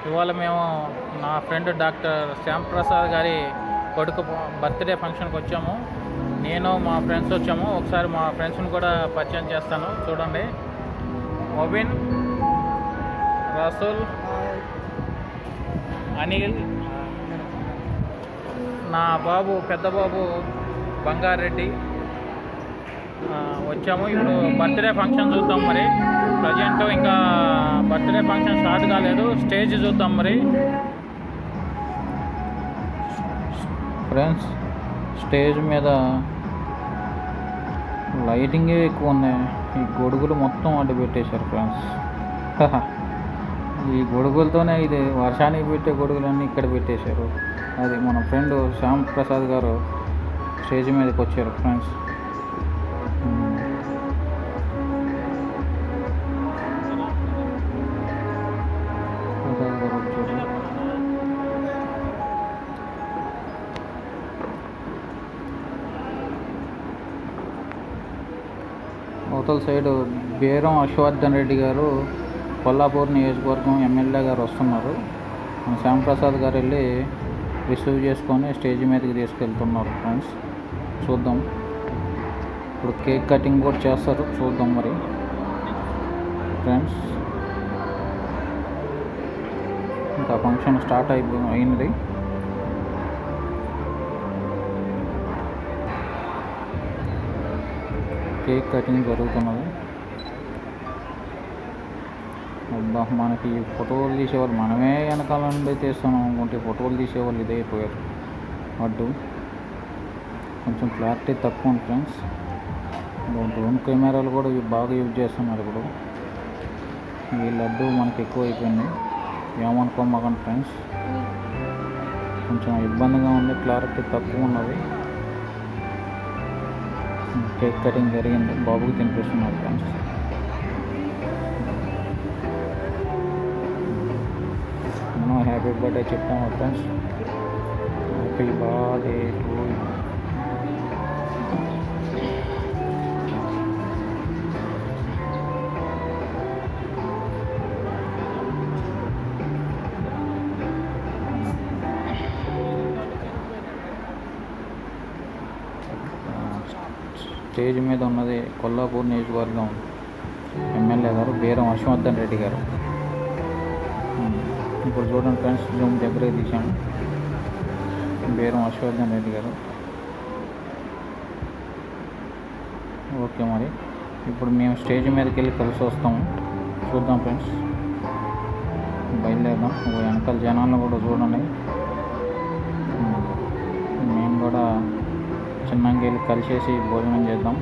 ఇవాళ మేము నా ఫ్రెండ్ డాక్టర్ శ్యామ్ ప్రసాద్ గారి కొడుకు బర్త్డే ఫంక్షన్కి వచ్చాము. నేను మా ఫ్రెండ్స్ వచ్చాము. ఒకసారి మా ఫ్రెండ్స్ని కూడా పరిచయం చేస్తాను, చూడండి. మొబిన్, రసూల్, అనిల్, నా బాబు పెద్ద బాబు బంగారెడ్డి వచ్చాము. ఇప్పుడు బర్త్డే ఫంక్షన్ చూద్దాం. మరి ప్రజెంట్ ఇంకా బర్త్డే ఫంక్షన్ స్టార్ట్ కాలేదు, స్టేజ్ చూద్దాం. మరి ఫ్రెండ్స్, స్టేజ్ మీద లైటింగే ఎక్కువ ఉన్నాయి. ఈ గొడుగులు మొత్తం అడ్డు పెట్టేశారు ఫ్రెండ్స్. ఈ గొడుగులతోనే ఇది వర్షానికి పెట్టే గొడుగులన్నీ ఇక్కడ పెట్టేశారు. అది మన ఫ్రెండ్ శ్యామ్ ప్రసాద్ గారు స్టేజ్ మీదకి వచ్చారు ఫ్రెండ్స్. అవతల సైడు బేరం అశ్వర్ధన్ రెడ్డి గారు, కొల్లాపూర్ నియోజకవర్గం ఎమ్మెల్యే గారు వస్తున్నారు. శ్యామ్ ప్రసాద్ గారు వెళ్ళి రిసీవ్ చేసుకొని స్టేజ్ మీదకి తీసుకెళ్తున్నారు ఫ్రెండ్స్. చూద్దాం. ఇప్పుడు కేక్ కటింగ్ కూడా చేస్తారు, చూద్దాం మరి ఫ్రెండ్స్. ఇంకా ఫంక్షన్ స్టార్ట్ అయింది. కేక్ కటింగ్ జరుగుతున్నది. అబ్బా, మనకి ఫోటోలు తీసేవాళ్ళు మనమే వెనకాల నుండి తీస్తున్నాం అనుకుంటే ఫోటోలు తీసేవాళ్ళు ఇదే అయిపోయారు. అడ్డు కొంచెం క్లారిటీ తక్కువ ఉంది ఫ్రెండ్స్. డ్రోన్ కెమెరాలు కూడా బాగా యూజ్ చేస్తున్నారు ఇప్పుడు. ఈ లడ్డు మనకి ఎక్కువ అయిపోయింది, ఏమనుకోమాకండి ఫ్రెండ్స్. కొంచెం ఇబ్బందిగా ఉంది, క్లారిటీ తక్కువ ఉన్నది. కేక్ కటింగ్ జరిగింది, బాబుకి తినిపిస్తున్నారు ఫ్రెండ్స్. మనం హ్యాపీ బర్త్డే చెప్తాము friends. Happy birthday to you. Stage మీద ఉన్నది కొల్లాపూర్ నియోజకవర్గం ఎమ్మెల్యే గారు బేరం అశ్వర్ధన్ రెడ్డి గారు. ఇప్పుడు చూడండి ఫ్రెండ్స్, జూమ్ దగ్గరే తీసాము. బేరం అశ్వర్ధన్ రెడ్డి గారు. ఓకే, మరి ఇప్పుడు మేము స్టేజ్ మీదకి వెళ్ళి కలిసి వస్తాము, చూద్దాం ఫ్రెండ్స్. బయలుదేరదాం. వెనకాల జనాలను కూడా చూడండి. మేము కూడా చిన్నగా వెళ్ళి కలిసేసి భోజనం చేద్దాం.